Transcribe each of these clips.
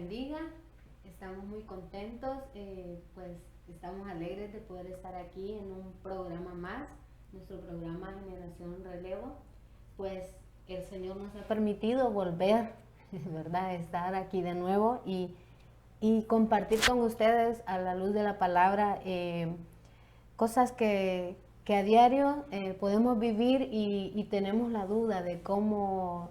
bendiga. Estamos muy contentos, pues estamos alegres de poder estar aquí en un programa más, nuestro programa Generación Relevo. Pues el Señor nos ha permitido volver, ¿verdad? Estar aquí de nuevo y compartir con ustedes a la luz de la palabra cosas que a diario podemos vivir y tenemos la duda de cómo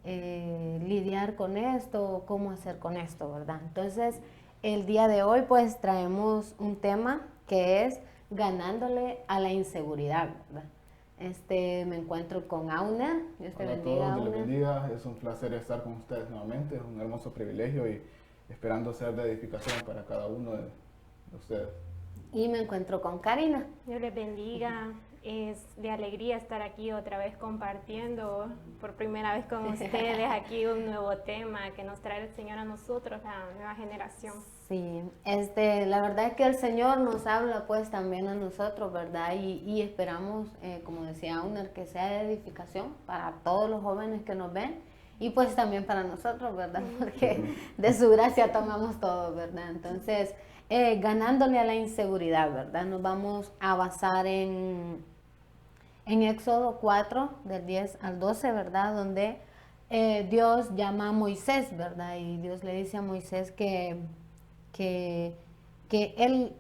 lidiar con esto, cómo hacer con esto, ¿verdad? Entonces, el día de hoy pues traemos un tema que es ganándole a la inseguridad, ¿verdad? Me encuentro con Auner. Dios te bendiga, Dios les bendiga. Es un placer estar con ustedes nuevamente, es un hermoso privilegio y esperando ser de edificación para cada uno de ustedes. Y me encuentro con Karina. Dios les bendiga. Es de alegría estar aquí otra vez compartiendo por primera vez con ustedes aquí un nuevo tema que nos trae el Señor a nosotros, la nueva generación. Sí, la verdad es que el Señor nos habla pues también a nosotros, ¿verdad? Y esperamos, como decía Auner, que sea de edificación para todos los jóvenes que nos ven y pues también para nosotros, ¿verdad? Porque de su gracia tomamos todo, ¿verdad? Entonces, ganándole a la inseguridad, ¿verdad? Nos vamos a basar en Éxodo 4, del 10 al 12, ¿verdad? Donde Dios llama a Moisés, ¿verdad? Y Dios le dice a Moisés que él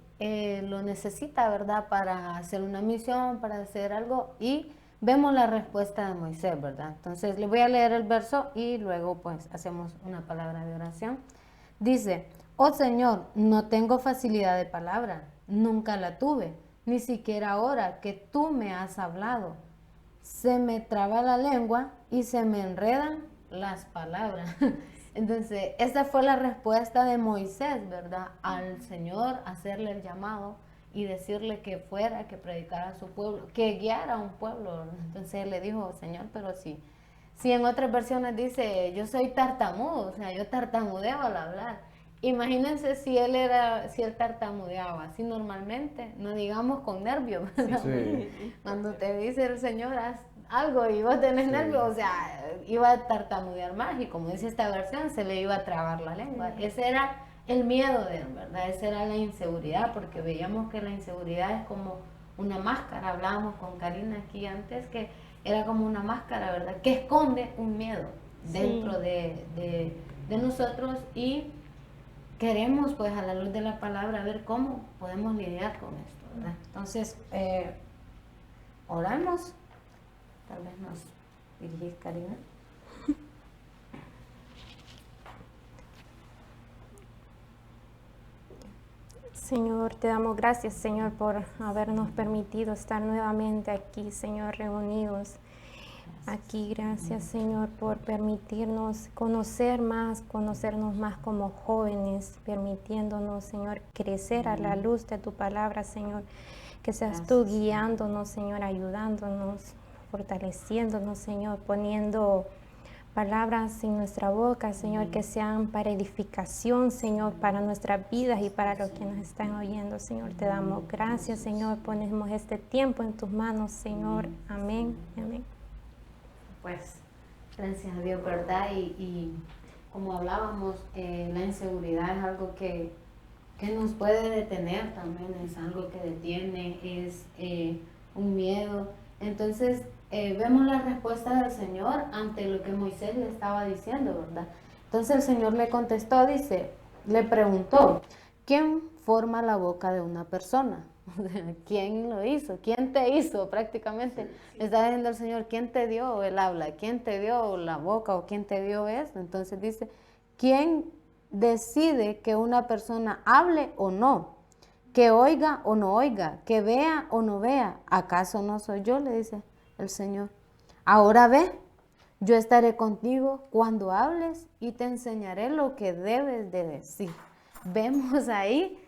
lo necesita, ¿verdad? Para hacer una misión, para hacer algo. Y vemos la respuesta de Moisés, ¿verdad? Entonces, le voy a leer el verso y luego, pues, hacemos una palabra de oración. Dice: oh Señor, no tengo facilidad de palabra, nunca la tuve, ni siquiera ahora que tú me has hablado. Se me traba la lengua y se me enredan las palabras. Entonces, esa fue la respuesta de Moisés, ¿verdad? Al Señor hacerle el llamado y decirle que fuera, que predicara a su pueblo, que guiara a un pueblo. Entonces él le dijo: Señor, pero si en otras versiones dice, yo soy tartamudo, o sea, yo tartamudeo al hablar. Imagínense si él tartamudeaba así normalmente, no digamos con nervios, ¿verdad? Sí. Cuando te dice el Señor, haz algo y vos tenés nervios, o sea, iba a tartamudear más y como dice esta versión, se le iba a trabar la lengua. Ese era el miedo de él, ¿verdad? Esa era la inseguridad, porque veíamos que la inseguridad es como una máscara. Hablábamos con Karina aquí antes que era como una máscara, ¿verdad? Que esconde un miedo dentro de nosotros y queremos, pues, a la luz de la palabra, ver cómo podemos lidiar con esto, ¿verdad? Entonces, oramos. Tal vez nos dirigís, Karina. Señor, te damos gracias, Señor, por habernos permitido estar nuevamente aquí, Señor, reunidos. Aquí, gracias, Señor, por permitirnos conocernos más como jóvenes, permitiéndonos, Señor, crecer a la luz de tu palabra, Señor. Que seas tú guiándonos, Señor, ayudándonos, fortaleciéndonos, Señor, poniendo palabras en nuestra boca, Señor, que sean para edificación, Señor, para nuestras vidas y para los que nos están oyendo, Señor. Te damos gracias, Señor, ponemos este tiempo en tus manos, Señor. Amén. Amén. Pues, gracias a Dios, ¿verdad? Y como hablábamos, la inseguridad es algo que nos puede detener también, es algo que detiene, es un miedo. Entonces, vemos la respuesta del Señor ante lo que Moisés le estaba diciendo, ¿verdad? Entonces el Señor le contestó, le preguntó: ¿quién forma la boca de una persona? ¿Quién lo hizo? ¿Quién te hizo? Prácticamente le está diciendo el Señor: ¿quién te dio el habla? ¿Quién te dio la boca? ¿O quién te dio eso? Entonces dice: ¿quién decide que una persona hable o no? Que oiga o no oiga, que vea o no vea. ¿Acaso no soy yo?, le dice el Señor. Ahora ve, yo estaré contigo cuando hables y te enseñaré lo que debes de decir. Vemos ahí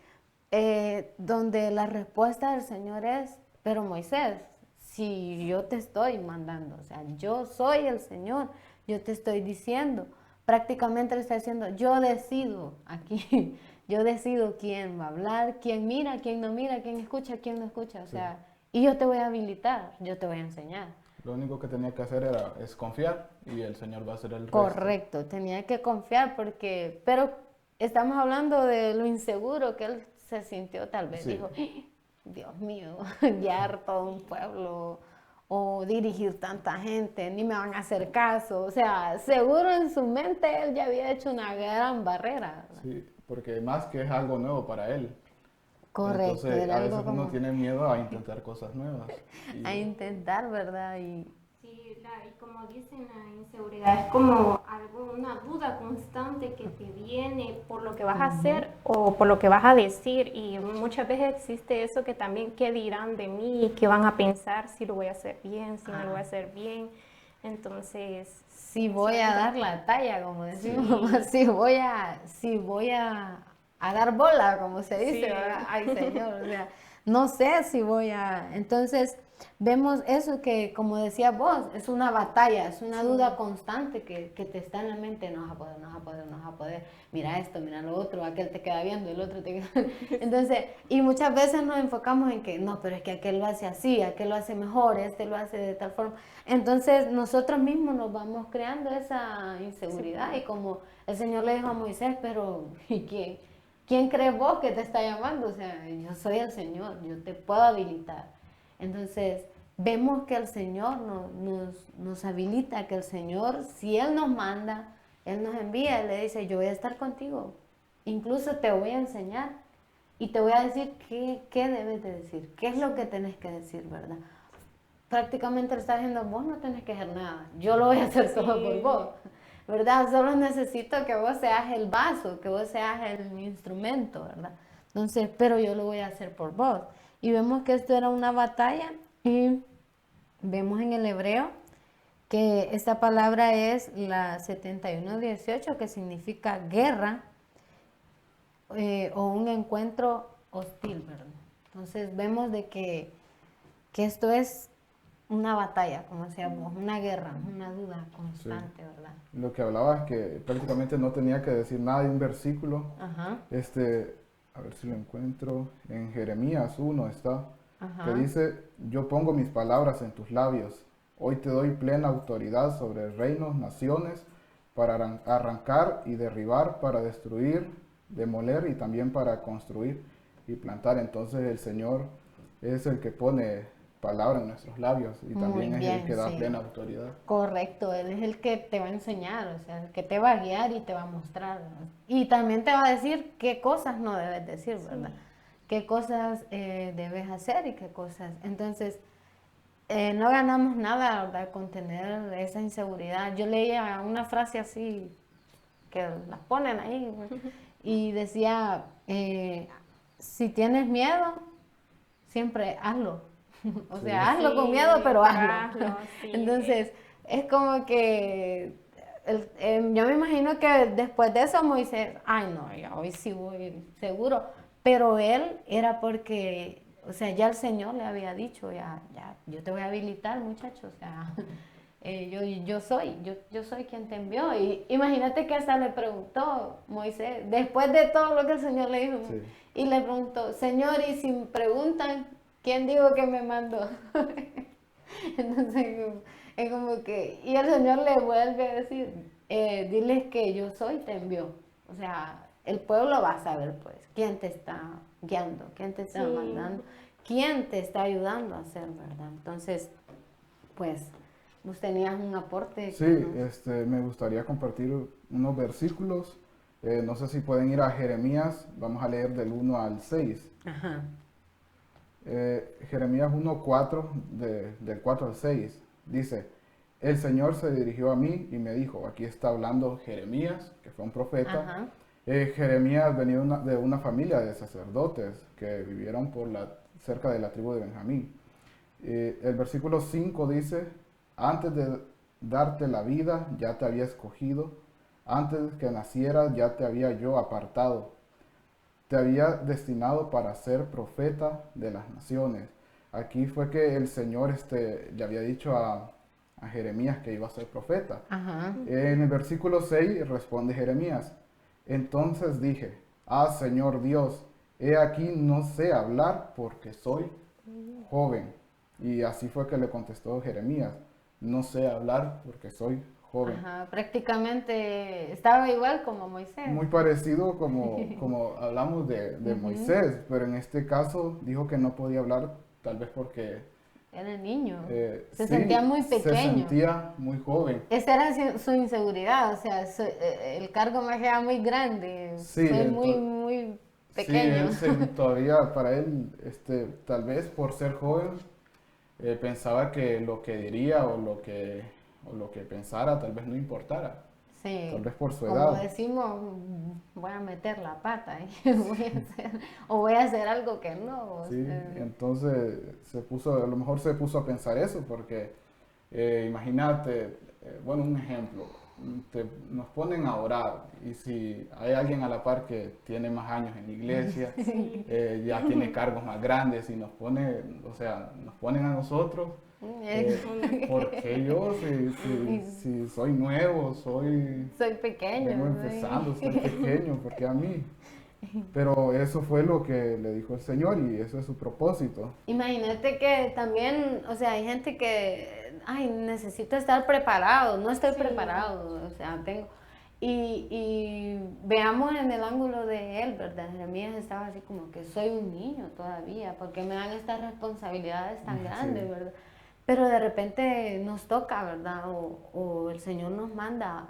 donde la respuesta del Señor es: pero Moisés, si yo te estoy mandando, o sea, yo soy el Señor, yo te estoy diciendo. Prácticamente le está diciendo: yo decido aquí, yo decido quién va a hablar, quién mira, quién no mira, quién escucha, quién no escucha, o sea, y yo te voy a habilitar, yo te voy a enseñar. Lo único que tenía que hacer es confiar y el Señor va a hacer el resto. Correcto, tenía que confiar pero estamos hablando de lo inseguro que él se sintió, tal vez Sí. dijo, Dios mío, guiar todo un pueblo o dirigir tanta gente, ni me van a hacer caso. O sea, seguro en su mente él ya había hecho una gran barrera, ¿verdad? Sí, porque más que es algo nuevo para él. Correcto, Entonces, era a algo veces uno como tiene miedo a intentar cosas nuevas. Y, a intentar, ¿verdad? Y Sí, y como dicen, la inseguridad es como algo, una duda constante que te viene por lo que vas a hacer o por lo que vas a decir. Y muchas veces existe eso que también, ¿qué dirán de mí? ¿Qué van a pensar? Si lo voy a hacer bien, si no lo voy a hacer bien. Entonces, si voy a dar la talla, como decimos, Sí. si voy a dar bola, como se dice, Sí. ¿verdad? Ay, Señor, o sea, no sé si voy a... Entonces, vemos eso que, como decías vos, es una batalla, es una duda constante que te está en la mente, no vas a poder, no vas a poder, no vas a poder, mira esto, mira lo otro, aquel te queda viendo, el otro te queda... Entonces, y muchas veces nos enfocamos en que, no, pero es que aquel lo hace así, aquel lo hace mejor, este lo hace de tal forma. Entonces, nosotros mismos nos vamos creando esa inseguridad y como el Señor le dijo a Moisés, pero ¿y quién crees vos que te está llamando? O sea, yo soy el Señor, yo te puedo habilitar. Entonces, vemos que el Señor nos habilita, que el Señor, si Él nos manda, Él nos envía, Él le dice, yo voy a estar contigo, incluso te voy a enseñar y te voy a decir qué debes de decir, qué es lo que tenés que decir, ¿verdad? Prácticamente le está diciendo, vos no tenés que hacer nada, yo lo voy a hacer todo por vos, ¿verdad? Solo necesito que vos seas el vaso, que vos seas el instrumento, ¿verdad? Entonces, pero yo lo voy a hacer por vos. Y vemos que esto era una batalla y vemos en el hebreo que esta palabra es la 7118, que significa guerra o un encuentro hostil, ¿verdad? Entonces vemos de que esto es una batalla, como decíamos, una guerra, una duda sí. constante, ¿verdad? Lo que hablaba es que prácticamente no tenía que decir nada de un versículo. Ajá, A ver si lo encuentro. En Jeremías 1 está, que ajá. dice, yo pongo mis palabras en tus labios. Hoy te doy plena autoridad sobre reinos, naciones, para arrancar y derribar, para destruir, demoler y también para construir y plantar. Entonces el Señor es el que pone palabra en nuestros labios y Muy también es el que bien, da sí. plena autoridad. Correcto, Él es el que te va a enseñar, o sea, el que te va a guiar y te va a mostrar, ¿verdad? Y también te va a decir qué cosas no debes decir, ¿verdad? Qué cosas debes hacer y qué cosas. Entonces, no ganamos nada, ¿verdad? Con tener esa inseguridad. Yo leía una frase así, que las ponen ahí, ¿verdad? Y decía, si tienes miedo, siempre hazlo. O Sí. sea, hazlo con Sí, miedo, pero pero hazlo. hazlo, sí. Entonces, es como que yo me imagino que después de eso Moisés, ay no, ya hoy sí voy seguro. Pero él era porque, o sea, ya el Señor le había dicho, ya, yo te voy a habilitar, muchacho. O sea, yo soy quien te envió. Y imagínate que hasta le preguntó Moisés, después de todo lo que el Señor le dijo, Sí. y le preguntó, Señor, y si me preguntan, ¿quién digo que me mandó? Entonces, es como que, y el Señor le vuelve a decir, diles que yo soy, te envió. O sea, el pueblo va a saber, pues, quién te está guiando, quién te está Sí. mandando, quién te está ayudando a hacer, ¿verdad? Entonces, pues, vos tenías un aporte. Sí, me gustaría compartir unos versículos. No sé si pueden ir a Jeremías, vamos a leer del 1 al 6. Ajá. Jeremías 1:4, del 4 al 6, dice, el Señor se dirigió a mí y me dijo, aquí está hablando Jeremías, que fue un profeta. Ajá. Jeremías venía de una familia de sacerdotes que vivieron cerca de la tribu de Benjamín. El versículo 5 dice, antes de darte la vida ya te había escogido, antes que nacieras ya te había yo apartado, te había destinado para ser profeta de las naciones. Aquí fue que el Señor le había dicho a Jeremías que iba a ser profeta. Ajá. En el versículo 6 responde Jeremías, entonces dije, Señor Dios, he aquí no sé hablar porque soy joven. Y así fue que le contestó Jeremías, no sé hablar porque soy joven. Ajá, prácticamente estaba igual como Moisés. Muy parecido como hablamos de Moisés, pero en este caso dijo que no podía hablar, tal vez porque Era niño. Se sí, sentía muy se pequeño. sentía muy joven. Esa era su inseguridad, o sea, el cargo me queda muy grande, Sí, soy muy pequeño. Sí, todavía para él, tal vez por ser joven, pensaba que lo que diría o lo que pensara tal vez no importara, Sí, tal vez por su como edad. decimos, voy a meter la pata y voy a hacer algo que no. O Sí, sea, entonces a lo mejor se puso a pensar eso, porque imagínate, bueno, un ejemplo, nos ponen a orar y si hay alguien a la par que tiene más años en la iglesia, ya tiene cargos más grandes y o sea, nos ponen a nosotros, ¿por qué yo si soy nuevo, soy pequeño. vengo empezando, soy pequeño, ¿por qué a mí? Pero eso fue lo que le dijo el Señor y eso es su propósito. Imagínate que también, o sea, hay gente que, ay, necesito estar preparado, no estoy preparado, o sea, tengo... Y veamos en el ángulo de él, ¿verdad? Jeremías estaba así como que soy un niño todavía, porque me dan estas responsabilidades tan grandes, ¿verdad? Pero de repente nos toca, ¿verdad? O el Señor nos manda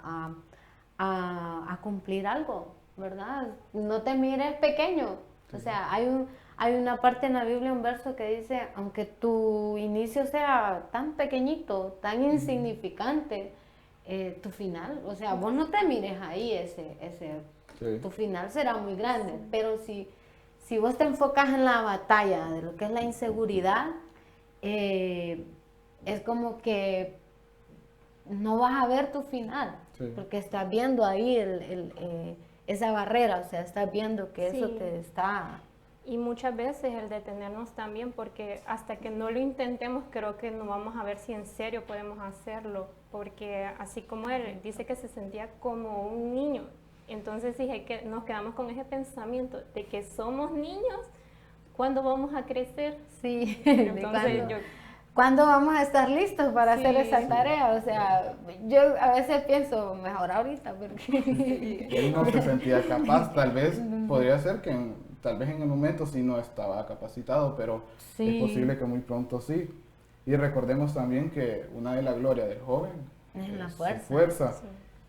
a cumplir algo, ¿verdad? No te mires pequeño. O sea, hay una parte en la Biblia, un verso que dice, aunque tu inicio sea tan pequeñito, tan insignificante, tu final, o sea, vos no te mires ahí, tu final será muy grande, pero si vos te enfocas en la batalla de lo que es la inseguridad, es como que no vas a ver tu final, porque estás viendo ahí esa barrera, o sea, estás viendo que eso te está... Y muchas veces el detenernos también, porque hasta que no lo intentemos, creo que no vamos a ver si en serio podemos hacerlo, porque así como él dice que se sentía como un niño, entonces dije que nos quedamos con ese pensamiento de que somos niños, ¿cuándo vamos a crecer? Sí, entonces ¿cuándo vamos a estar listos para hacer esa tarea? O sea, yo a veces pienso, mejor ahorita, porque... Él no se sentía capaz, tal vez podría ser que tal vez en el momento sí no estaba capacitado, pero es posible que muy pronto sí. Y recordemos también que una de las glorias del joven es la su fuerza. fuerza.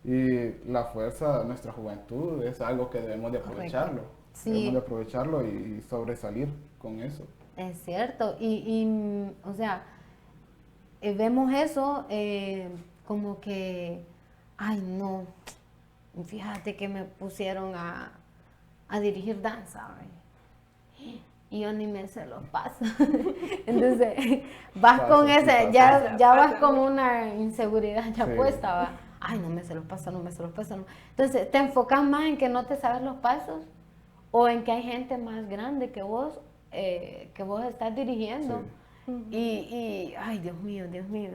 Y la fuerza de nuestra juventud es algo que debemos de aprovecharlo. Debemos de aprovecharlo y sobresalir con eso. Es cierto. O sea, vemos eso como que, ay no, fíjate que me pusieron a dirigir danza, ¿ve? Y yo ni me se los paso. Entonces, vas con ese, ya vas con una inseguridad ya puesta, ¿va? Ay, no me se los paso, no me se los paso. No. Entonces, ¿te enfocas más en que no te sabes los pasos? ¿O en que hay gente más grande que vos estás dirigiendo? Ay, Dios mío,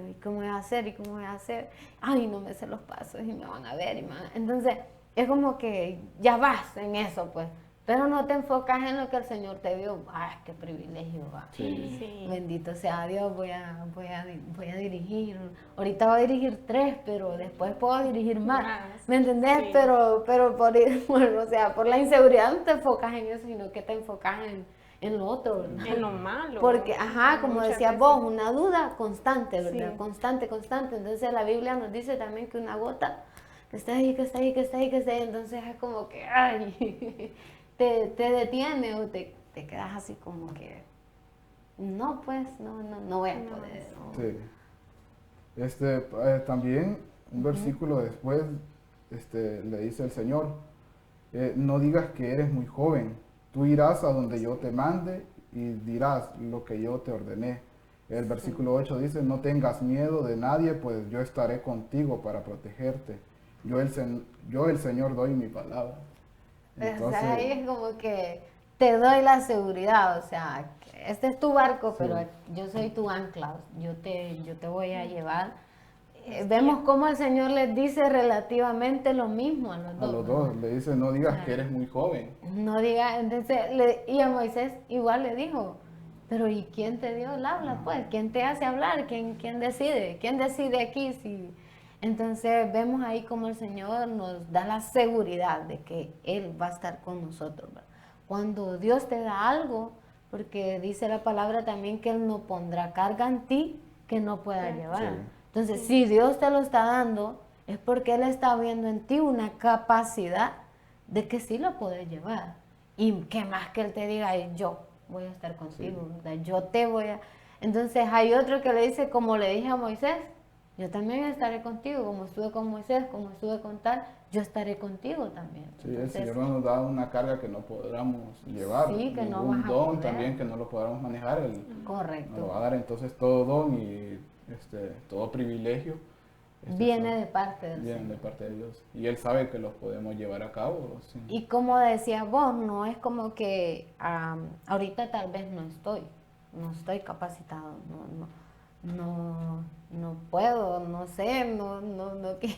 ¿y cómo voy a hacer? ¿Y cómo voy a hacer? Ay, no me sé los pasos y me van a ver. Entonces, es como que ya vas en eso, pues. Pero no te enfocas en lo que el Señor te dio. ¡Ay, qué privilegio! Va. Bendito sea Dios, voy a dirigir. Ahorita voy a dirigir 3, pero después puedo dirigir más. ¿Me entendés? Pero por la inseguridad no te enfocas en eso, sino que te enfocas en lo otro, ¿verdad? En lo malo. Porque, como decías vos, una duda constante, ¿verdad? Constante. Entonces la Biblia nos dice también que una gota que está ahí, entonces es como que, ay, te detiene o te quedas así como que, no, pues, no voy a poder. No. Sí. También un versículo después le dice el Señor, no digas que eres muy joven, tú irás a donde yo te mande y dirás lo que yo te ordené. El versículo 8 dice, no tengas miedo de nadie, pues yo estaré contigo para protegerte. Yo el Señor doy mi palabra. Entonces, ahí es como que te doy la seguridad, o sea, este es tu barco, pero yo soy tu ancla, yo te voy a llevar. Vemos cómo el Señor les dice relativamente lo mismo a los dos. A los dos, le dice, no digas que eres muy joven. No digas, entonces, y a Moisés igual le dijo, pero ¿y quién te dio el habla, pues? ¿Quién te hace hablar? ¿Quién decide? ¿Quién decide aquí si Entonces vemos ahí como el Señor nos da la seguridad de que Él va a estar con nosotros, ¿verdad? Cuando Dios te da algo, porque dice la palabra también que Él no pondrá carga en ti que no pueda llevar. Sí. Entonces, si Dios te lo está dando, es porque Él está viendo en ti una capacidad de que sí lo puedes llevar. Y que más que Él te diga, "Ay, yo voy a estar contigo, ¿verdad? Yo te voy a..." Entonces hay otro que le dice, como le dije a Moisés, yo también estaré contigo, como estuve con Moisés, como estuve con tal, yo estaré contigo también. Sí, Entonces, el Señor no nos da una carga que no podamos llevar, Sí, que no ningún vas a don poder. también que no lo podamos manejar, Él nos lo correcto. va a dar. Entonces todo don y todo privilegio Viene son- de parte del vienen de Señor. parte de Dios. Y Él sabe que los podemos llevar a cabo. Sí. Y como decía vos, no es como que ahorita tal vez no estoy capacitado, no puedo, no sé, no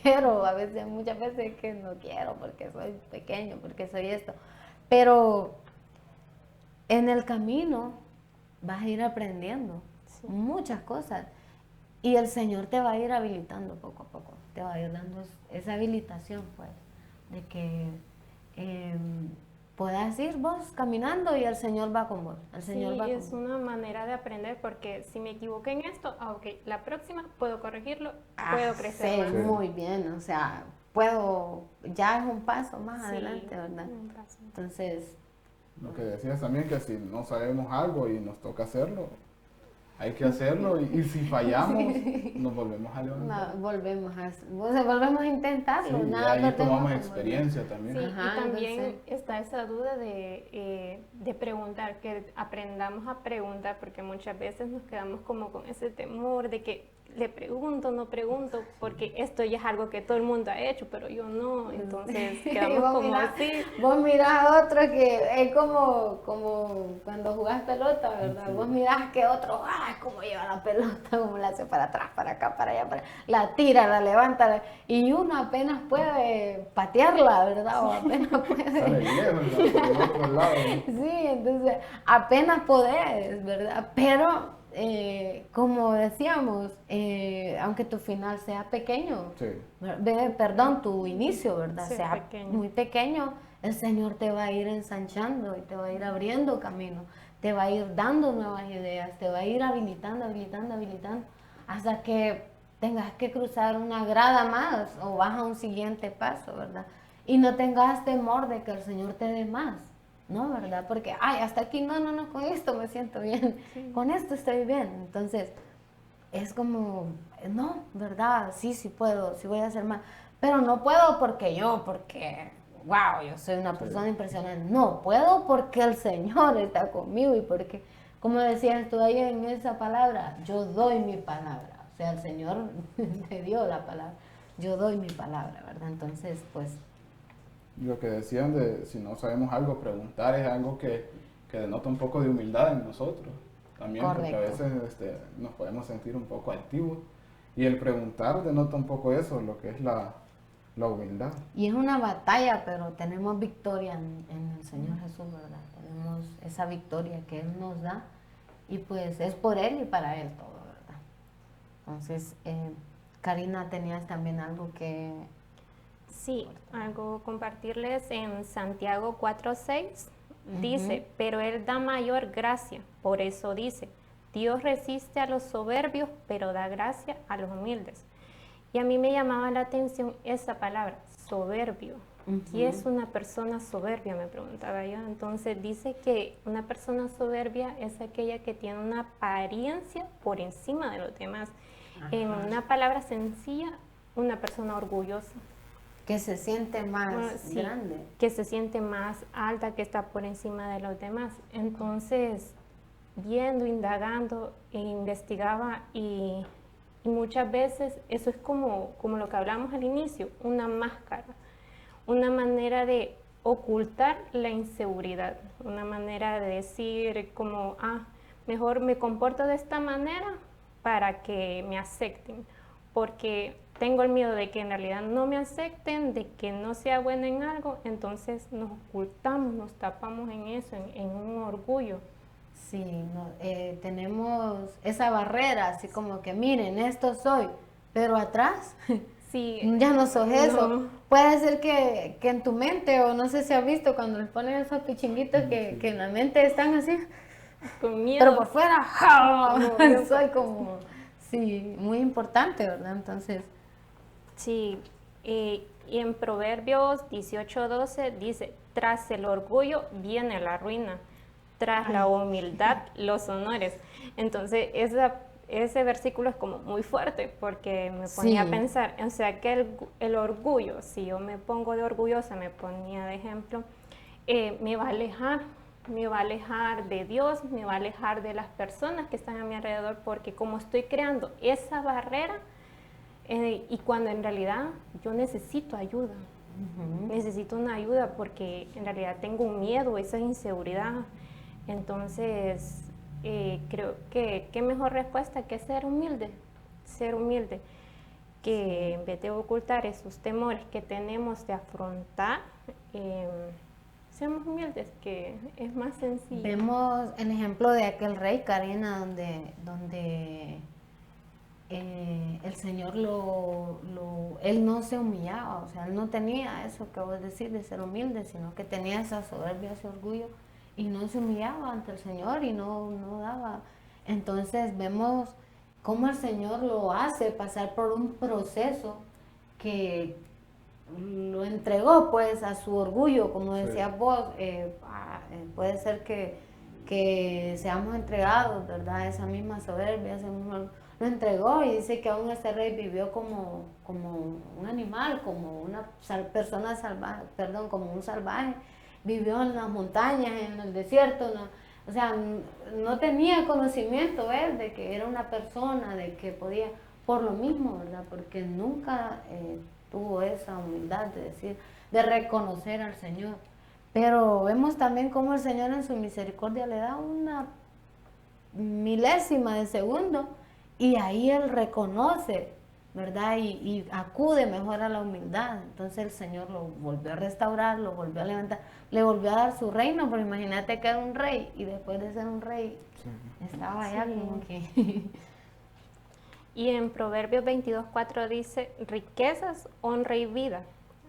quiero, muchas veces que no quiero porque soy pequeño, porque soy esto. Pero en el camino vas a ir aprendiendo Sí. muchas cosas y el Señor te va a ir habilitando poco a poco, te va a ir dando esa habilitación, pues, de que puedas ir vos caminando y el Señor va con vos. El Señor va Sí, con es vos. una manera de aprender porque si me equivoqué en esto, ok, la próxima puedo corregirlo, Ah, puedo crecer sí, más. muy bien, o sea, ya es un paso más Sí, adelante, ¿verdad? un paso. Entonces, Lo que decías también, que si no sabemos algo y nos toca hacerlo, hay que hacerlo. Y si fallamos, nos volvemos a levantar. volvemos a intentarlo, Sí, y nada ahí perdemos tomamos con experiencia también. Sí, Ajá, y también entonces- está esa duda de preguntar, que aprendamos a preguntar, porque muchas veces nos quedamos como con ese temor de que le pregunto, no pregunto, porque esto ya es algo que todo el mundo ha hecho, pero yo no, entonces Y quedamos vos como mirás- así. Vos mirás a otro que es como cuando jugás pelota, ¿verdad? Sí. Vos mirás que otro, cómo lleva la pelota, cómo la hace para atrás, para acá, para allá, la tira, la levanta, y uno apenas puede patearla, ¿verdad? O apenas Sale puede. lejos, por el otro lado. Sí, entonces apenas podés, ¿verdad? Pero como decíamos, aunque tu final sea pequeño, Sí. perdón, tu inicio, ¿verdad? Sea Sea pequeño. muy pequeño, el Señor te va a ir ensanchando y te va a ir abriendo camino, te va a ir dando nuevas ideas, te va a ir habilitando, hasta que tengas que cruzar una grada más o vas a un siguiente paso, ¿verdad? Y no tengas temor de que el Señor te dé más, ¿no? ¿Verdad? Porque, hasta aquí, no, con esto me siento bien, con esto estoy bien. Entonces, es como, no, ¿verdad? Sí puedo, sí voy a hacer más. Pero no puedo porque, wow, yo soy una persona impresionante. No, puedo porque el Señor está conmigo y porque, como decías tú ahí en esa palabra, yo doy mi palabra. O sea, el Señor te dio la palabra. Yo doy mi palabra, ¿verdad? Entonces, pues, Lo que decían de si no sabemos algo, preguntar es algo que denota un poco de humildad en nosotros. También, porque a Correcto. veces nos podemos sentir un poco altivos. Y el preguntar denota un poco eso, lo que es la humildad. y es una batalla, pero tenemos victoria en el Señor Jesús, ¿verdad? Tenemos esa victoria que Él nos da y pues es por Él y para Él todo, ¿verdad? Entonces, Karina, tenías también algo que... Sí, algo compartirles en Santiago 4:6. Dice, pero Él da mayor gracia, por eso dice, Dios resiste a los soberbios, pero da gracia a los humildes. Y a mí me llamaba la atención esa palabra, soberbio. ¿Qué es una persona soberbia? Me preguntaba yo. Entonces dice que una persona soberbia es aquella que tiene una apariencia por encima de los demás. En una palabra sencilla, una persona orgullosa. Que se siente más Sí, grande. que se siente más alta, que está por encima de los demás. Entonces, viendo, indagando, investigaba y muchas veces eso es como lo que hablamos al inicio, una máscara, una manera de ocultar la inseguridad, una manera de decir como, mejor me comporto de esta manera para que me acepten, porque tengo el miedo de que en realidad no me acepten, de que no sea buena en algo, entonces nos ocultamos, nos tapamos en eso, en un orgullo. Sí, tenemos esa barrera, así como que miren, esto soy, pero atrás Sí. Ya no sos eso. No. Puede ser que en tu mente, o no sé si has visto cuando les ponen esos pichinguitos que en la mente están así, Con pero por miedo. fuera, ¡ja! Como bien Soy fuerte. como, sí, muy importante, ¿verdad? Entonces, Sí, y en Proverbios 18:12 dice, tras el orgullo viene la ruina, tras la humildad los honores. Entonces, ese versículo es como muy fuerte porque me ponía a sí, pensar, o sea, que el orgullo, si yo me pongo de orgullosa, me ponía de ejemplo, me va a alejar de Dios, me va a alejar de las personas que están a mi alrededor porque como estoy creando esa barrera, y cuando en realidad yo necesito ayuda, necesito una ayuda porque en realidad tengo un miedo, esa inseguridad. Entonces, creo que qué mejor respuesta que ser humilde, que en vez de ocultar esos temores que tenemos de afrontar, seamos humildes, que es más sencillo. vemos el ejemplo de aquel rey, Karina, donde el Señor él no se humillaba, o sea, él no tenía eso que vos decís de ser humilde, sino que tenía esa soberbia, ese orgullo, y no se humillaba ante el Señor y no daba. Entonces vemos cómo el Señor lo hace pasar por un proceso que lo entregó pues a su orgullo, como decías vos, puede ser que seamos entregados, ¿verdad? A esa misma soberbia, ese mismo, lo entregó y dice que aún este rey vivió como un animal, como una persona salvaje, perdón, como un salvaje, vivió en las montañas, en el desierto, o sea, no tenía conocimiento él de que era una persona, de que podía, por lo mismo, ¿verdad? Porque nunca tuvo esa humildad de decir, de reconocer al Señor. Pero vemos también cómo el Señor en su misericordia le da una milésima de segundo y ahí Él reconoce, ¿verdad? Y acude mejor a la humildad. Entonces el Señor lo volvió a restaurar, lo volvió a levantar, le volvió a dar su reino, pero imagínate que era un rey y después de ser un rey estaba allá como que... Y en Proverbios 22:4 dice, riquezas, honra y vida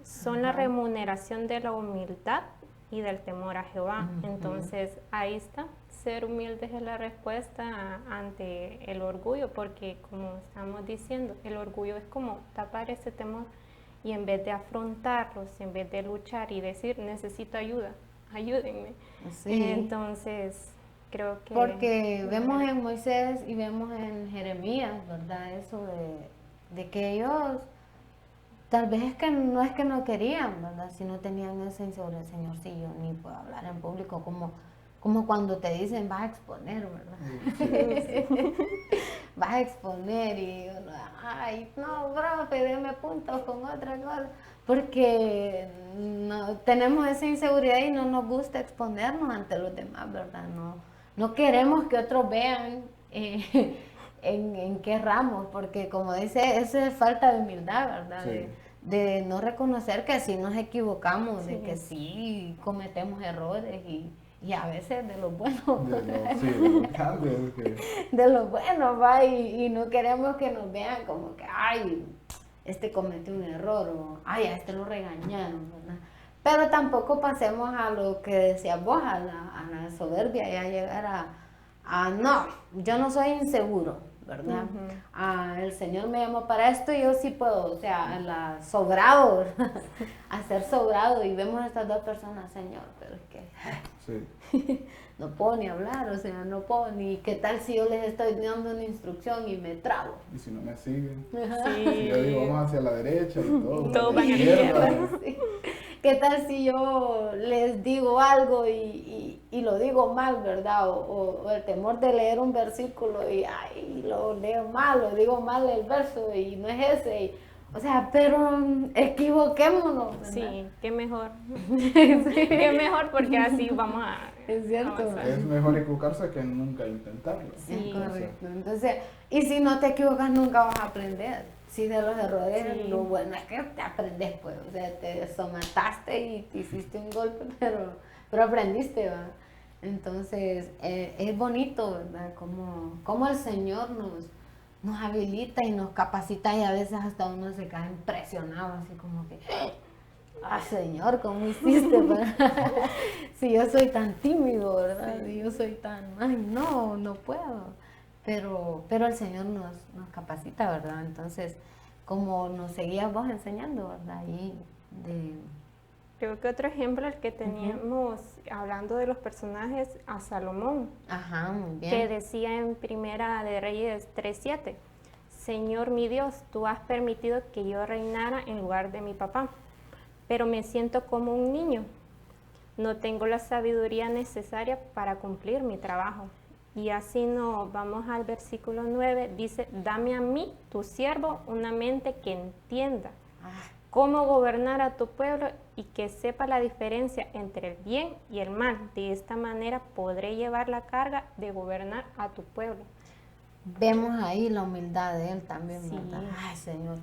son la remuneración de la humildad y del temor a Jehová. Entonces, ahí está, ser humildes es la respuesta ante el orgullo, porque como estamos diciendo, el orgullo es como tapar ese temor y en vez de afrontarlos, en vez de luchar y decir, necesito ayuda, ayúdenme. Sí. Entonces, creo que... Porque vemos en Moisés y vemos en Jeremías, ¿verdad? Eso de que ellos, tal vez es que no querían, ¿verdad? Si no tenían esa inseguridad, Señor, si yo ni puedo hablar en público, como cuando te dicen, vas a exponer, ¿verdad? Vas a exponer y uno, ay, no, profe, deme puntos con otra cosa. Porque no, tenemos esa inseguridad y no nos gusta exponernos ante los demás, ¿verdad? No queremos que otros vean en qué ramos, porque como dice, eso es falta de humildad, ¿verdad? Sí. De no reconocer que sí nos equivocamos, de que sí cometemos errores y a veces de los buenos, de los cambios de los buenos, va, y no queremos que nos vean como que, ay, este cometió un error, o ay, a este lo regañaron, ¿verdad? Pero tampoco pasemos a lo que decías vos, a la soberbia y a llegar no, yo no soy inseguro, ¿verdad? El Señor me llamó para esto y yo sí puedo, o sea, sobrado, ¿verdad? A ser sobrado y vemos a estas dos personas, Señor, pero es que no puedo ni hablar, o sea, no puedo ni, ¿qué tal si yo les estoy dando una instrucción y me trabo? Y si no me siguen, Sí. si yo digo vamos hacia la derecha y todo, Todos a la van a la izquierda. Sí. ¿Qué tal si yo les digo algo y lo digo mal, ¿verdad? O el temor de leer un versículo y ay, lo leo mal, lo digo mal el verso y no es ese. O sea, pero equivoquémonos, ¿verdad? Sí, qué mejor. Qué mejor porque así vamos a... Es cierto. avanzar. Es mejor equivocarse que nunca intentarlo. Sí, O sea, correcto. Entonces, y si no te equivocas, nunca vas a aprender. Si de los errores, Sí. lo bueno es que te aprendes, pues. O sea, te somataste y te hiciste un golpe, pero aprendiste, ¿va? Entonces, es bonito, ¿verdad? Como el Señor nos habilita y nos capacita y a veces hasta uno se queda impresionado, así como que, Señor, ¿cómo hiciste para... si yo soy tan tímido, ¿verdad? Sí. Si yo soy tan, ay, no puedo. Pero el Señor nos capacita, ¿verdad? Entonces, como nos seguías vos enseñando, ¿verdad? Y de... Creo que otro ejemplo el que teníamos, hablando de los personajes, a Salomón, Ajá, muy bien. que decía en Primera de Reyes 3:7, Señor mi Dios, tú has permitido que yo reinara en lugar de mi papá, pero me siento como un niño. No tengo la sabiduría necesaria para cumplir mi trabajo. Y así no, vamos al versículo 9, dice, dame a mí, tu siervo, una mente que entienda cómo gobernar a tu pueblo y que sepa la diferencia entre el bien y el mal. De esta manera podré llevar la carga de gobernar a tu pueblo. Vemos ahí la humildad de él también, Sí. ¿verdad? Ay, Señor.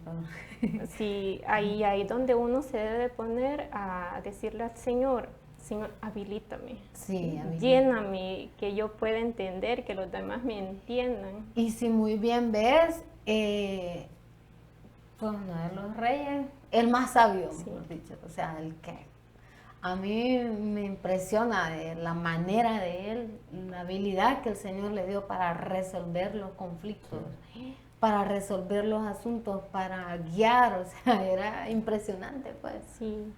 Sí, ahí donde uno se debe poner a decirle al Señor, Señor, habilítame, Sí, lléname, que yo pueda entender, que los demás me entiendan. Y si muy bien ves, pues uno de los reyes, el más sabio, Sí. mejor dicho, o sea, el que a mí me impresiona de la manera de él, la habilidad que el Señor le dio para resolver los conflictos, para resolver los asuntos, para guiar, o sea, era impresionante, pues. Sí,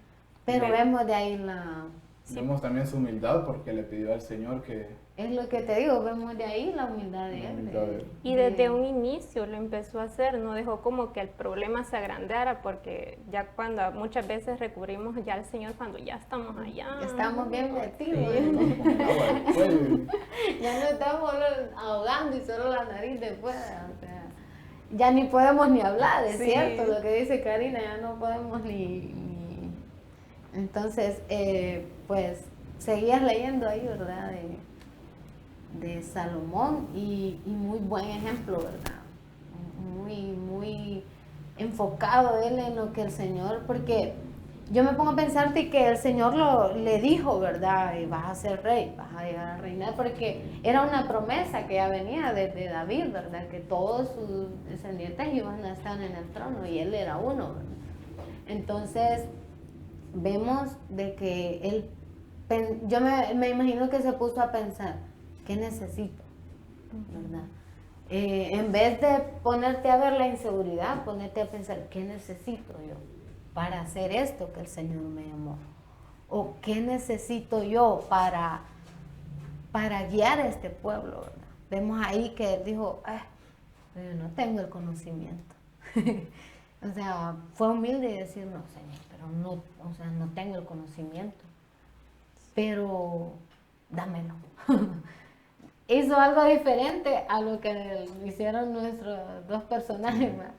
Pero Sí. vemos de ahí la... Vemos también su humildad porque le pidió al Señor que... Es lo que te digo, vemos de ahí la humildad de La él. humildad de él. y desde un inicio lo empezó a hacer, no dejó como que el problema se agrandara, porque ya cuando muchas veces recurrimos ya al Señor cuando ya estamos allá. Ya estamos bien metidos. Estamos con el agua del cuello. Ya no estamos ahogando y solo la nariz de fuera. O sea, ya ni podemos ni hablar, es Sí. cierto lo que dice Karina, ya no podemos ni... Entonces, pues, seguías leyendo ahí, ¿verdad? De Salomón y muy buen ejemplo, ¿verdad? Muy enfocado él en lo que el Señor, porque yo me pongo a pensar de que el Señor le dijo, ¿verdad? Y vas a ser rey, vas a llegar a reinar, porque era una promesa que ya venía de David, ¿verdad? Que todos sus descendientes iban a estar en el trono y él era uno, ¿verdad? Entonces, vemos de que él, yo me imagino que se puso a pensar, ¿qué necesito? ¿Verdad? En vez de ponerte a ver la inseguridad, ponerte a pensar, ¿qué necesito yo para hacer esto que el Señor me llamó? ¿O qué necesito yo para guiar a este pueblo? ¿Verdad? Vemos ahí que él dijo, yo no tengo el conocimiento. O sea, fue humilde y decir, no, Señor, pero no, o sea, no tengo el conocimiento, pero dámelo. Hizo algo diferente a lo que hicieron nuestros dos personajes, ¿verdad?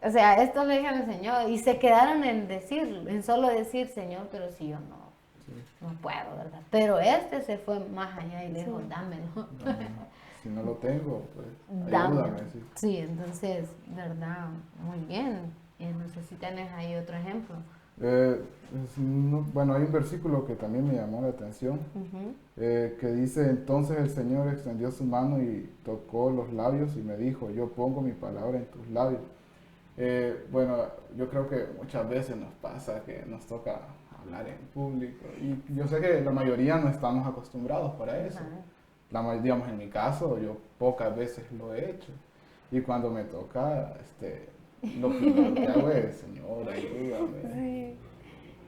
O sea, esto le dijeron al Señor y se quedaron en solo decir, Señor, pero si yo no puedo, ¿verdad? Pero este se fue más allá y le dijo, dámelo. Si no lo tengo, pues Dámelo. ayúdame. Sí. Sí, entonces, ¿verdad? Muy bien. No sé si tienes ahí otro ejemplo. Bueno, hay un versículo que también me llamó la atención, que dice, entonces el Señor extendió su mano y tocó los labios y me dijo, yo pongo mi palabra en tus labios. Bueno, yo creo que muchas veces nos pasa que nos toca hablar en público y yo sé que la mayoría no estamos acostumbrados para eso. Digamos, en mi caso, yo pocas veces lo he hecho y cuando me toca, lo primero que hago es, Señor, ayúdame. Sí.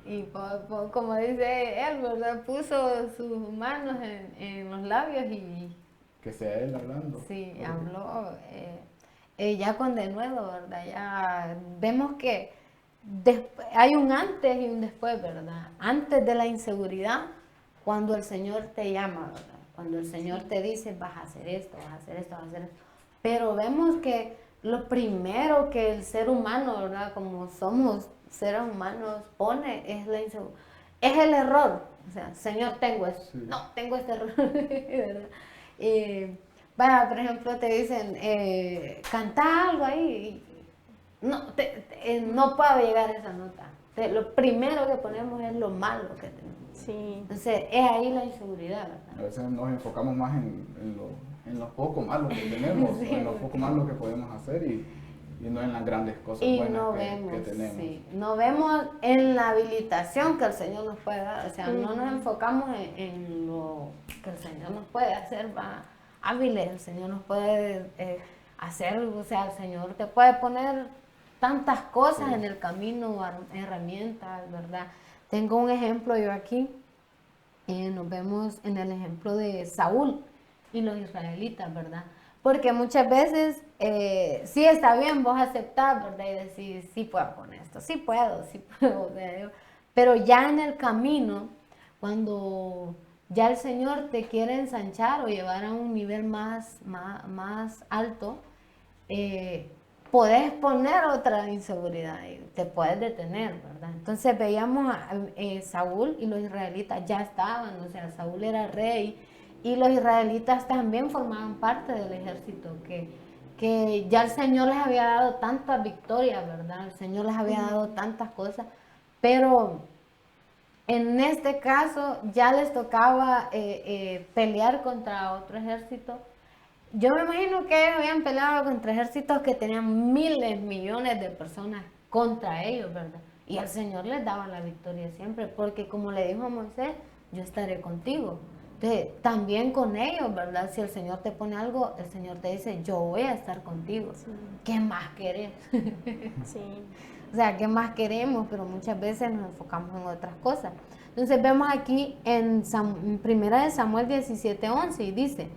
Y como dice él, ¿verdad? Puso sus manos en los labios y Que sea Él hablando. sí, habló. Ya con denuedo, ¿verdad? Ya vemos que hay un antes y un después, ¿verdad? Antes de la inseguridad, cuando el Señor te llama, ¿verdad? Cuando el Señor te dice, vas a hacer esto, vas a hacer esto, vas a hacer esto. Pero vemos que lo primero que el ser humano, ¿verdad? Como somos seres humanos, pone es la inseguridad. Es el error. O sea, Señor, tengo esto. Sí. No, tengo este error, ¿verdad? Vaya, por ejemplo, te dicen, canta algo ahí. No, no puedo llegar a esa nota. Lo primero que ponemos es lo malo que tenemos. Sí. Entonces, es ahí la inseguridad, A ¿verdad? veces nos enfocamos más en en lo poco malo que tenemos, Sí. o en lo poco malo que podemos hacer y no en las grandes cosas Y buenas no que vemos, tenemos. sí, no vemos en la habilitación que el Señor nos puede dar, o sea, no nos enfocamos en lo que el Señor nos puede hacer, va, hábiles, el Señor nos puede hacer, o sea, el Señor te puede poner tantas cosas Sí. en el camino, herramientas, ¿verdad? Tengo un ejemplo yo aquí, nos vemos en el ejemplo de Saúl y los israelitas, ¿verdad? Porque muchas veces sí está bien vos aceptar, ¿verdad? Y decir, sí puedo con esto, sí puedo, o sea, pero ya en el camino, cuando ya el Señor te quiere ensanchar o llevar a un nivel más alto, podés poner otra inseguridad y te puedes detener, ¿verdad? Entonces veíamos a Saúl y los israelitas ya estaban, o sea, Saúl era rey y los israelitas también formaban parte del ejército que ya el Señor les había dado tantas victorias, ¿verdad? El Señor les había dado tantas cosas, pero en este caso ya les tocaba pelear contra otro ejército. Yo me imagino que ellos habían peleado contra ejércitos que tenían miles, millones de personas contra ellos, ¿verdad? Y el Señor les daba la victoria siempre, porque como le dijo a Moisés, yo estaré contigo. Entonces, también con ellos, ¿verdad? Si el Señor te pone algo, el Señor te dice, yo voy a estar contigo. Sí. ¿Qué más querés? Sí. O sea, ¿qué más queremos? Pero muchas veces nos enfocamos en otras cosas. Entonces vemos aquí en Primera de Samuel 17:11 y dice,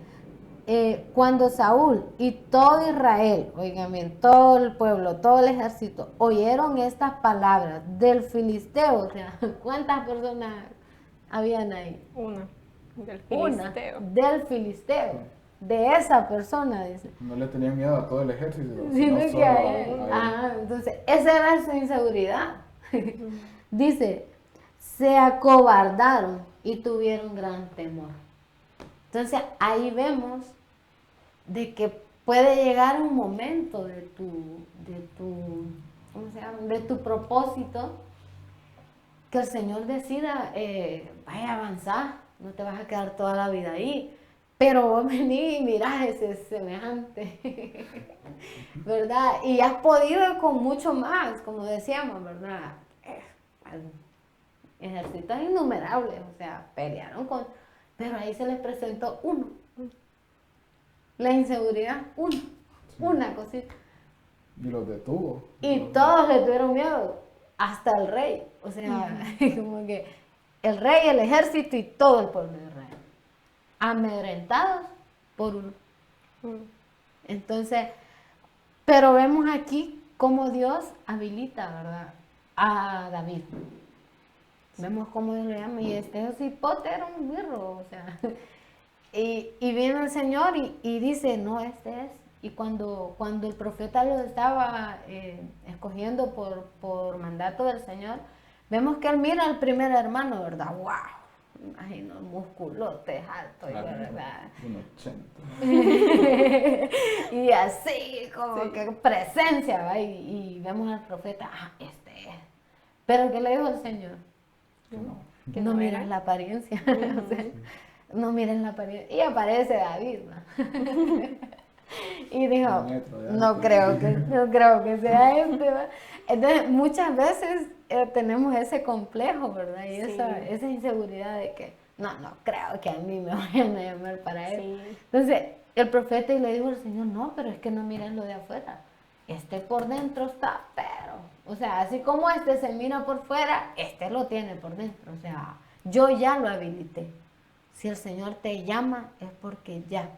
cuando Saúl y todo Israel, oigan bien, todo el pueblo, todo el ejército, oyeron estas palabras del filisteo, o sea, ¿cuántas personas habían ahí? Una. Del Una, filisteo. del filisteo, de esa persona, dice. No le tenían miedo a todo el ejército, Sino sino que solo a a él. él. Ajá, entonces, esa era su inseguridad. Dice, se acobardaron y tuvieron gran temor. Entonces, ahí vemos de que puede llegar un momento ¿cómo se llama? De tu propósito, que el Señor decida, vaya a avanzar, no te vas a quedar toda la vida ahí, pero vos venís y mirás ese semejante, ¿verdad? Y has podido con mucho más, como decíamos, ¿verdad? Ejércitos innumerables, o sea, pelearon con, pero ahí se les presentó uno, la inseguridad, una cosita. Y los detuvo. Y todos le tuvieron miedo, hasta el rey. O sea, como que el rey, el ejército y todo el pueblo de Israel. Amedrentados por uno. Entonces, pero vemos aquí cómo Dios habilita, ¿verdad? A David. Vemos cómo Dios le llama. Y este cipote era un birro, o sea. Y viene el Señor y dice, no, este es. Y cuando el profeta lo estaba escogiendo por mandato del Señor, vemos que él mira al primer hermano, ¿verdad? ¡Wow! Imagino, musculote, alto, ¿verdad? Un 80. Y así, como que presencia, ¿va? Y vemos al profeta, este es. Pero ¿qué le dijo el Señor? No. No miren la apariencia. O sea, no miren la apariencia. Y aparece David, ¿no? Y dijo, no creo que sea este, ¿va? Entonces, muchas veces tenemos ese complejo, ¿verdad? Y esa inseguridad de que, no creo que a mí me vayan a llamar para eso. Sí. Entonces, el profeta y le dijo al Señor, no, pero es que no miren lo de afuera. Este por dentro está, pero, o sea, así como este se mira por fuera, este lo tiene por dentro. O sea, yo ya lo habilité. Si el Señor te llama, es porque ya.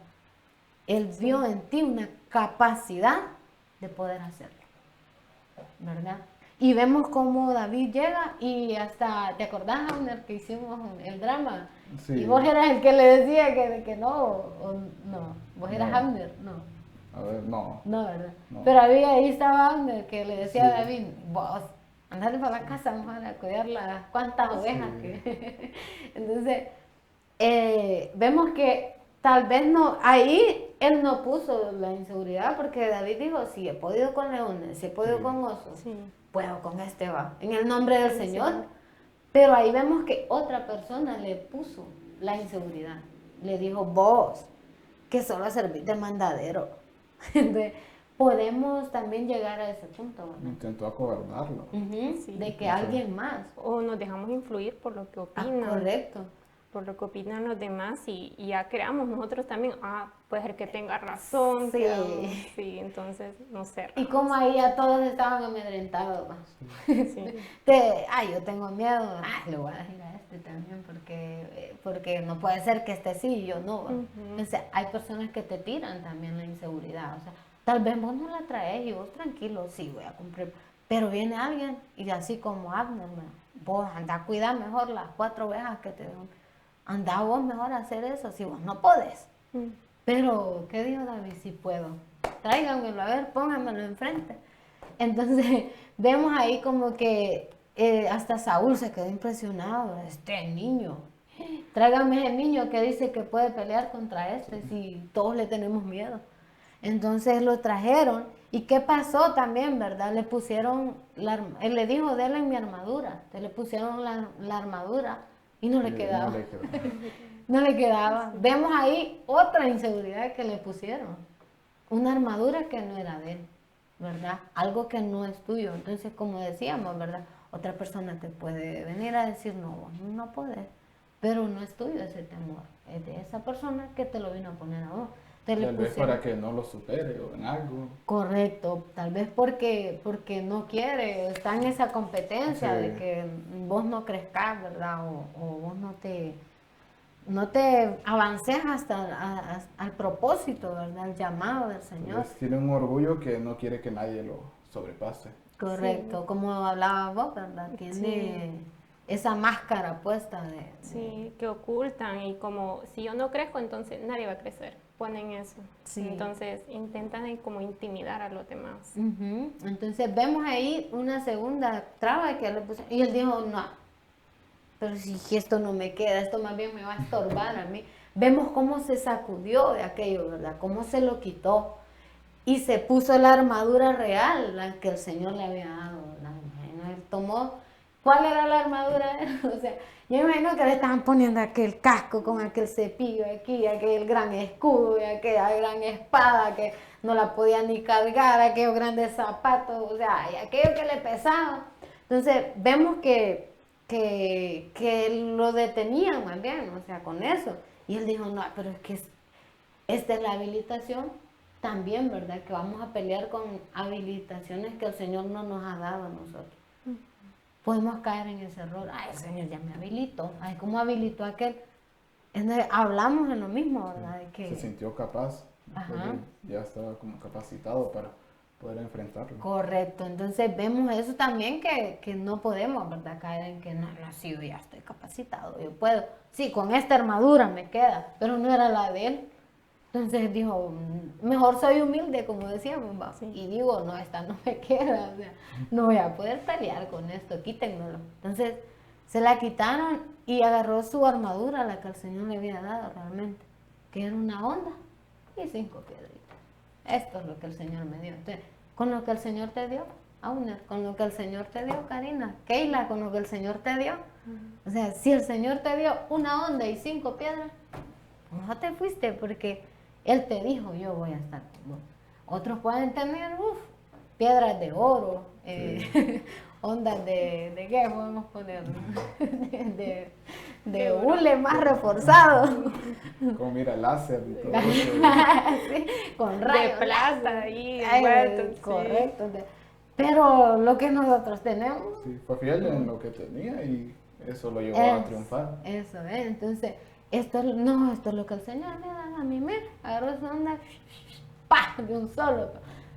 Él vio en ti una capacidad de poder hacerlo, ¿verdad? Y vemos cómo David llega y hasta, ¿te acordás, Abner, que hicimos el drama? Sí. Y vos eras el que le decía que no, o no, vos eras No. Abner, no. A ver, no. No, ¿verdad? No. Pero ahí estaba Abner que le decía Sí. a David, vos, andate para la casa, vamos a cuidar las cuantas ovejas Sí. que... Entonces, vemos que tal vez no, ahí él no puso la inseguridad porque David dijo, si he podido con leones, si he podido Sí. con osos, Sí. puedo con este va, en el nombre del Sí, Señor. Señor. Pero ahí vemos que otra persona le puso la inseguridad. Le dijo, vos, que solo servir de mandadero. Entonces, podemos también llegar a ese punto, ¿verdad? Intentó acobardarlo. Ujú, Sí. de que alguien más. O nos dejamos influir por lo que opinan. Correcto. Por lo que opinan los demás y ya creamos nosotros también, puede ser que tenga razón, Sí. sí, entonces no sé. Y como ahí ya todos estaban amedrentados, ¿va? Sí. Yo tengo miedo, le voy a decir a este también porque no puede ser que este sí y yo no, ¿va? O sea, hay personas que te tiran también la inseguridad, o sea, tal vez vos no la traes y vos tranquilo, sí, voy a cumplir, pero viene alguien y así como Abner, vos anda a cuidar mejor las 4 ovejas que te dan, anda vos mejor a hacer eso si vos no podés. Pero, ¿qué dijo David? Si puedo, tráiganmelo, a ver, pónganmelo enfrente. Entonces, vemos ahí como que hasta Saúl se quedó impresionado. Este niño, tráigame ese niño que dice que puede pelear contra este si todos le tenemos miedo. Entonces lo trajeron. ¿Y qué pasó también, verdad? Le pusieron, él le dijo, denle mi armadura. Entonces le pusieron la armadura y no le quedaba. No le quedaba. No le quedaba. Vemos ahí otra inseguridad que le pusieron. Una armadura que no era de él, ¿verdad? Algo que no es tuyo. Entonces, como decíamos, ¿verdad? Otra persona te puede venir a decir, no, vos no podés. Pero no es tuyo ese temor. Es de esa persona que te lo vino a poner a vos. Tal vez para que no lo supere o en algo. Correcto, tal vez porque no quiere, está en esa competencia Sí. de que vos no crezcas, ¿verdad? O vos no te avances hasta al propósito, ¿verdad? Al llamado del Señor. Entonces, tiene un orgullo que no quiere que nadie lo sobrepase. Correcto, Sí. como hablaba vos, ¿verdad? Tiene esa máscara puesta de... Sí, que ocultan y como si yo no crezco, entonces nadie va a crecer. Ponen eso. Sí. Entonces intentan como intimidar a los demás. Ujú. Entonces vemos ahí una segunda traba que le puso. Y él dijo, no, pero si esto no me queda, esto más bien me va a estorbar a mí. Vemos cómo se sacudió de aquello, ¿verdad? Cómo se lo quitó. Y se puso la armadura real, la que el Señor le había dado, ¿verdad? Él tomó, ¿cuál era la armadura? O sea, yo me imagino que le estaban poniendo aquel casco con aquel cepillo aquí, aquel gran escudo y aquella gran espada que no la podía ni cargar, aquellos grandes zapatos, o sea, y aquello que le pesaba. Entonces, vemos que lo detenían más bien, o sea, con eso. Y él dijo, no, pero es que esta es la habilitación también, ¿verdad? Que vamos a pelear con habilitaciones que el Señor no nos ha dado a nosotros. Podemos caer en ese error. Ay, el Señor ya me habilitó. Ay, ¿cómo habilitó aquel? Entonces, hablamos en lo mismo, ¿verdad? De que, Se sintió capaz. Ajá. Ya estaba como capacitado para poder enfrentarlo. correcto. Entonces, vemos eso también que no podemos, ¿verdad? Caer en que no, sí, yo ya estoy capacitado, yo puedo. Sí, con esta armadura me queda, pero no era la de él. Entonces dijo, mejor soy humilde, como decíamos, ¿va? Sí. Y digo, no, esta no me queda, o sea, no voy a poder pelear con esto, quítenmelo. Entonces se la quitaron y agarró su armadura, la que el Señor le había dado realmente, que era una onda y 5 piedritas. Esto es lo que el Señor me dio. Entonces, con lo que el Señor te dio, Auner, con lo que el Señor te dio, Karina, Keila, con lo que el Señor te dio. O sea, si el Señor te dio una onda y 5 piedras, no te fuiste porque Él te dijo, yo voy a estar con vos. Otros pueden tener, piedras de oro, ondas de ¿qué podemos poner? de hule más reforzado. Como mira, láser y todo eso. Sí, con rayos. De plata ahí, Ay, envueltos, sí. correcto. Pero lo que nosotros tenemos, Sí, fue fiel en lo que tenía y eso lo llevó a triunfar. eso, entonces, esto es lo que el Señor me da a mí, mira, agarró esa onda, ¡pah!, de un solo.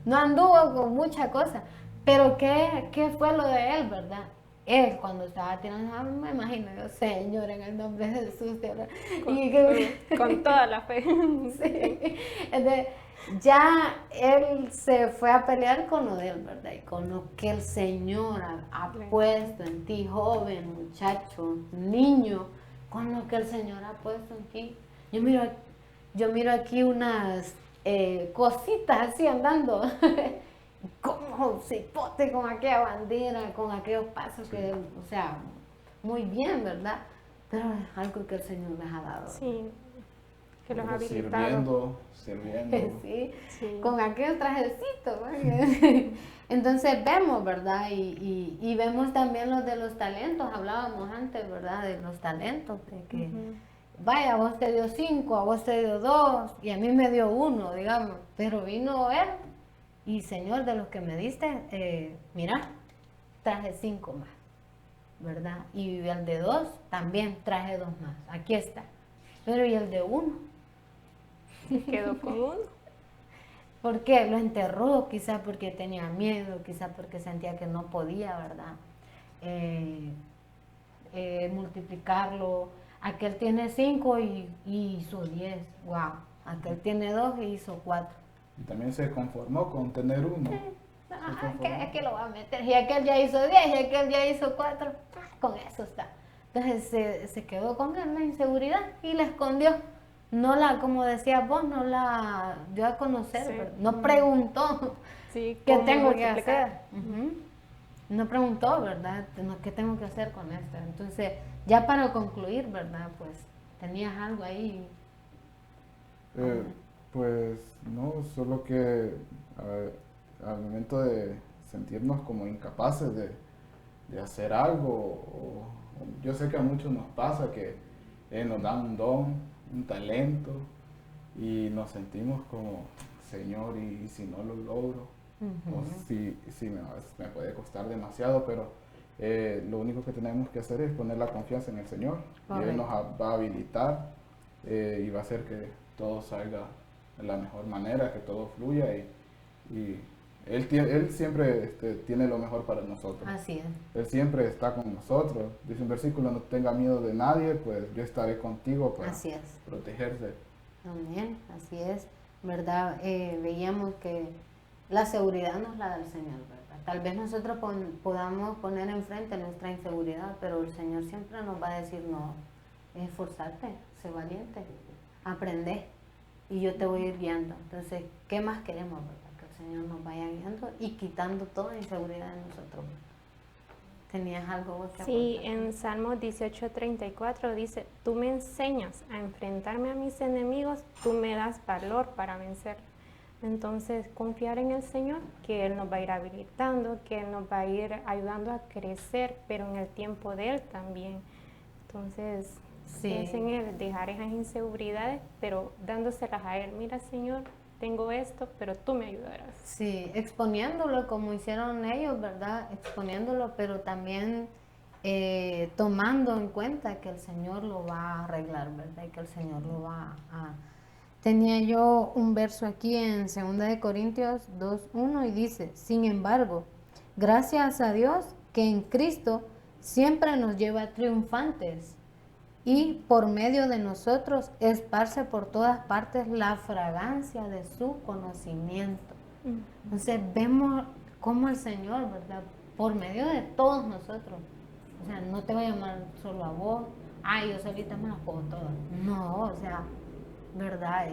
No anduvo con mucha cosa, pero ¿qué fue lo de él, verdad? Él cuando estaba tirando, me imagino yo, Señor, en el nombre de Jesús, te oro. Con toda la fe. Sí. Entonces, ya él se fue a pelear con lo de él, ¿verdad? Y con lo que el Señor ha puesto en ti, joven, muchacho, niño, con lo que el Señor ha puesto en ti. Yo miro aquí unas cositas así andando, como cipote con aquella bandera, con aquellos pasos que, o sea, muy bien, ¿verdad? Pero es algo que el Señor les ha dado. Sí. Que los ha Porque habilitado. sirviendo. Sí, Sí. con aquel trajecito, ¿no? Entonces vemos, ¿verdad? Y vemos también los de los talentos, hablábamos antes, ¿verdad? De los talentos, de que, Ujú. vaya, a vos te dio 5, a vos te dio 2, y a mí me dio 1, digamos, pero vino él, y Señor, de los que me diste, mira, traje 5 más, ¿verdad? Y el de 2, también traje 2 más, aquí está, pero ¿y el de 1? Quedó con uno. ¿Por qué? Lo enterró, quizás porque tenía miedo, quizás porque sentía que no podía, ¿verdad? Eh, Multiplicarlo. Aquel tiene 5 y hizo 10. Wow. Aquel tiene 2 y hizo 4. Y también se conformó con tener uno. Ah, ¿qué lo va a meter? Y aquel ya hizo 10 y aquel ya hizo 4. Con eso está. Entonces se quedó con él la inseguridad y la escondió. No la, como decías vos, no la dio a conocer, Sí. pero no preguntó Sí, qué cómo tengo que multiplicar. hacer. Ujú. No preguntó, ¿verdad? ¿Qué tengo que hacer con esto? Entonces, ya para concluir, ¿verdad? Pues tenías algo ahí. Eh, pues no, solo que al momento de sentirnos como incapaces de hacer algo, yo sé que a muchos nos pasa que nos dan un don, un talento, y nos sentimos como, Señor, y si no lo logro, o si me puede costar demasiado, pero lo único que tenemos que hacer es poner la confianza en el Señor, y Él nos va a habilitar y va a hacer que todo salga de la mejor manera, que todo fluya, y Él siempre tiene lo mejor para nosotros. Así es. Él siempre está con nosotros. Dice un versículo, no tenga miedo de nadie, pues yo estaré contigo para Así es. protegerse. Amén, así es, ¿verdad? Veíamos que la seguridad nos la da el Señor, ¿verdad? Tal vez nosotros podamos poner enfrente nuestra inseguridad, pero el Señor siempre nos va a decir, no, esforzarte, sé valiente, aprende y yo te voy a ir guiando. Entonces, ¿qué más queremos, verdad? Que el Señor nos vaya guiando y quitando toda inseguridad de nosotros. ¿Tenías algo vos que Sí, aportar? en Salmos 18:34 dice, tú me enseñas a enfrentarme a mis enemigos, tú me das valor para vencer. Entonces, confiar en el Señor, que Él nos va a ir habilitando, que Él nos va a ir ayudando a crecer, pero en el tiempo de Él también. Entonces, Sí. es en Él dejar esas inseguridades, pero dándoselas a Él. Mira, Señor, tengo esto, pero tú me ayudarás. Sí, exponiéndolo como hicieron ellos, ¿verdad? Exponiéndolo, pero también tomando en cuenta que el Señor lo va a arreglar, ¿verdad? Y que el Señor lo va a... Tenía yo un verso aquí en 2 de Corintios 2:1 y dice, sin embargo, gracias a Dios que en Cristo siempre nos lleva triunfantes y por medio de nosotros esparce por todas partes la fragancia de su conocimiento. Entonces vemos cómo el Señor, ¿verdad? Por medio de todos nosotros, o sea, no te va a llamar solo a vos, ay, yo solita me las puedo todas. No, o sea, ¿verdad?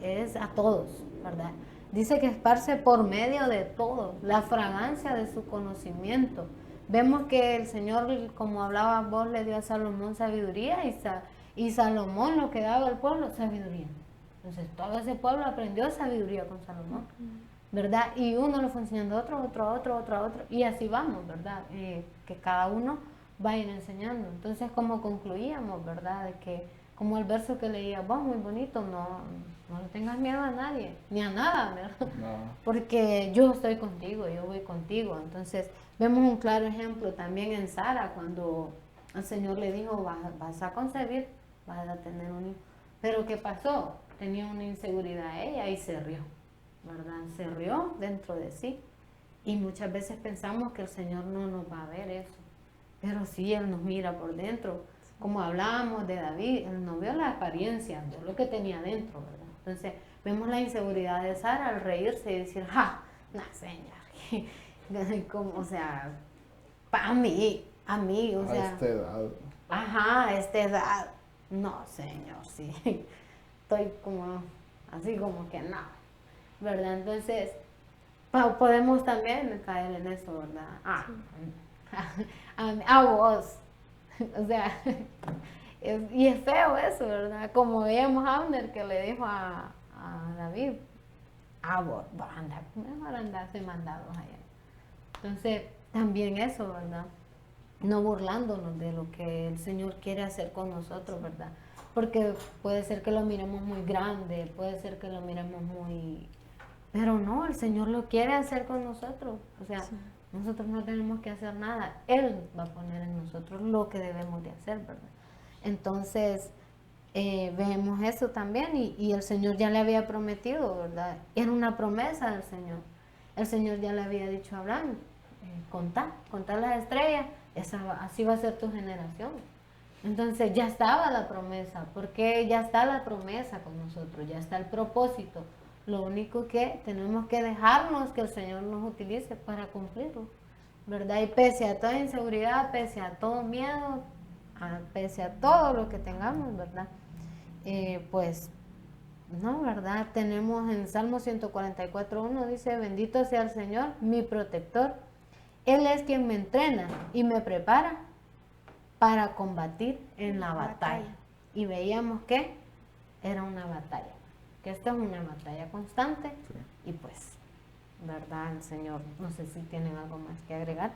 Es a todos, ¿verdad? Dice que esparce por medio de todos la fragancia de su conocimiento. Vemos que el Señor, como hablaba vos, le dio a Salomón sabiduría y Salomón lo que daba al pueblo, sabiduría. Entonces todo ese pueblo aprendió sabiduría con Salomón, ¿verdad? Y uno lo fue enseñando a otro, y así vamos, ¿verdad? Que cada uno va a ir enseñando. Entonces, como concluíamos, ¿verdad? De que, como el verso que leía vos, muy bonito, no le tengas miedo a nadie, ni a nada, ¿verdad? No. Porque yo estoy contigo, yo voy contigo. Entonces, vemos un claro ejemplo también en Sara, cuando el Señor le dijo, vas a concebir, vas a tener un hijo. Pero ¿qué pasó? Tenía una inseguridad ella y se rió, ¿verdad? Se rió dentro de sí. Y muchas veces pensamos que el Señor no nos va a ver eso. Pero sí, Él nos mira por dentro. Como hablábamos de David, Él no vio la apariencia, vio lo que tenía dentro, ¿verdad? Entonces, vemos la inseguridad de Sara al reírse y decir, ¡ja! No, Señor. Como, o sea, a mí, o A sea, esta edad. ajá, a esta edad. No, Señor, sí. Estoy como, así como que no, ¿verdad? Entonces, podemos también caer en eso, ¿verdad? A vos. O sea, Y es feo eso, ¿verdad? Como veíamos a Abner que le dijo a David, vos anda, mejor andarse mandados allá. Entonces, también eso, ¿verdad? No burlándonos de lo que el Señor quiere hacer con nosotros, ¿verdad? Porque puede ser que lo miremos muy grande, puede ser que lo miremos muy... Pero no, el Señor lo quiere hacer con nosotros. O sea, sí, nosotros no tenemos que hacer nada. Él va a poner en nosotros lo que debemos de hacer, ¿verdad? Entonces, vemos eso también y el Señor ya le había prometido, ¿verdad? Era una promesa del Señor. El Señor ya le había dicho a Abraham, contá las estrellas, así va a ser tu generación. Entonces ya estaba la promesa, porque ya está la promesa con nosotros, ya está el propósito. Lo único que tenemos que dejarnos que el Señor nos utilice para cumplirlo, ¿verdad? Y pese a toda inseguridad, pese a todo miedo, pese a todo lo que tengamos, ¿verdad? Pues, no, ¿verdad? Tenemos en Salmo 144:1 dice, bendito sea el Señor, mi protector. Él es quien me entrena y me prepara para combatir en la batalla. Y veíamos que era una batalla, que esta es una batalla constante. Sí. Y pues, ¿verdad? El Señor, no sé si tienen algo más que agregar.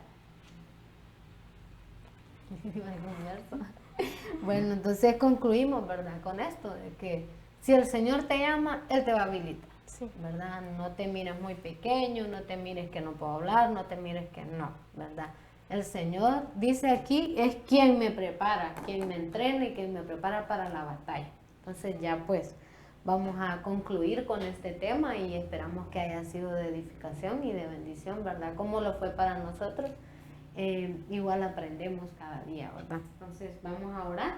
Bueno, entonces concluimos, ¿verdad? Con esto, de que si el Señor te llama, Él te va a habilitar, sí, ¿verdad? No te mires muy pequeño, no te mires que no puedo hablar, no te mires que no, ¿verdad? El Señor dice aquí, es quien me prepara, quien me entrena y quien me prepara para la batalla. Entonces ya pues vamos a concluir con este tema y esperamos que haya sido de edificación y de bendición, ¿verdad? Como lo fue para nosotros. Igual aprendemos cada día, ¿verdad? Entonces vamos a orar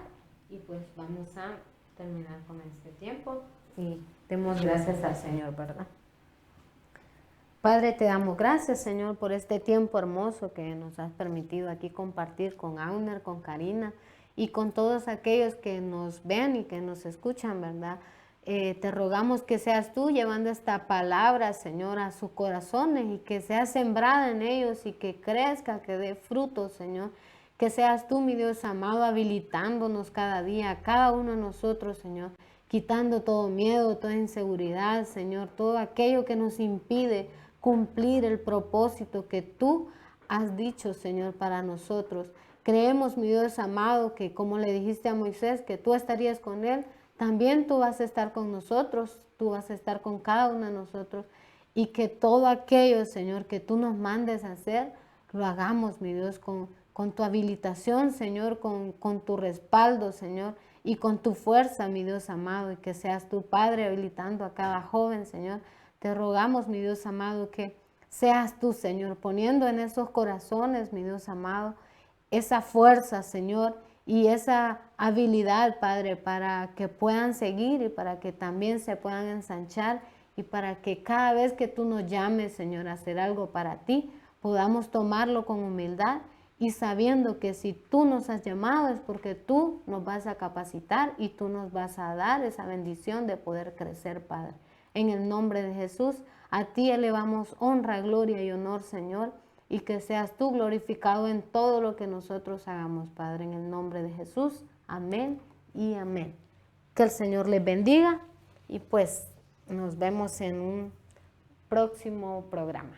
y pues vamos a terminar con este tiempo y demos gracias al Señor, ¿verdad? Padre, te damos gracias, Señor, por este tiempo hermoso que nos has permitido aquí compartir con Abner, con Karina y con todos aquellos que nos ven y que nos escuchan, ¿verdad? Te rogamos que seas tú llevando esta palabra, Señor, a sus corazones y que sea sembrada en ellos y que crezca, que dé fruto, Señor. Que seas tú, mi Dios amado, habilitándonos cada día, cada uno de nosotros, Señor, quitando todo miedo, toda inseguridad, Señor, todo aquello que nos impide cumplir el propósito que tú has dicho, Señor, para nosotros. Creemos, mi Dios amado, que como le dijiste a Moisés, que tú estarías con él, también tú vas a estar con nosotros, tú vas a estar con cada uno de nosotros y que todo aquello, Señor, que tú nos mandes a hacer, lo hagamos, mi Dios, con tu habilitación, Señor, con tu respaldo, Señor, y con tu fuerza, mi Dios amado, y que seas tu Padre habilitando a cada joven, Señor. Te rogamos, mi Dios amado, que seas tú, Señor, poniendo en esos corazones, mi Dios amado, esa fuerza, Señor, y esa habilidad, Padre, para que puedan seguir y para que también se puedan ensanchar y para que cada vez que tú nos llames, Señor, a hacer algo para ti, podamos tomarlo con humildad y sabiendo que si tú nos has llamado es porque tú nos vas a capacitar y tú nos vas a dar esa bendición de poder crecer, Padre. En el nombre de Jesús, a ti elevamos honra, gloria y honor, Señor, y que seas tú glorificado en todo lo que nosotros hagamos, Padre, en el nombre de Jesús. Amén y amén. Que el Señor les bendiga y pues nos vemos en un próximo programa.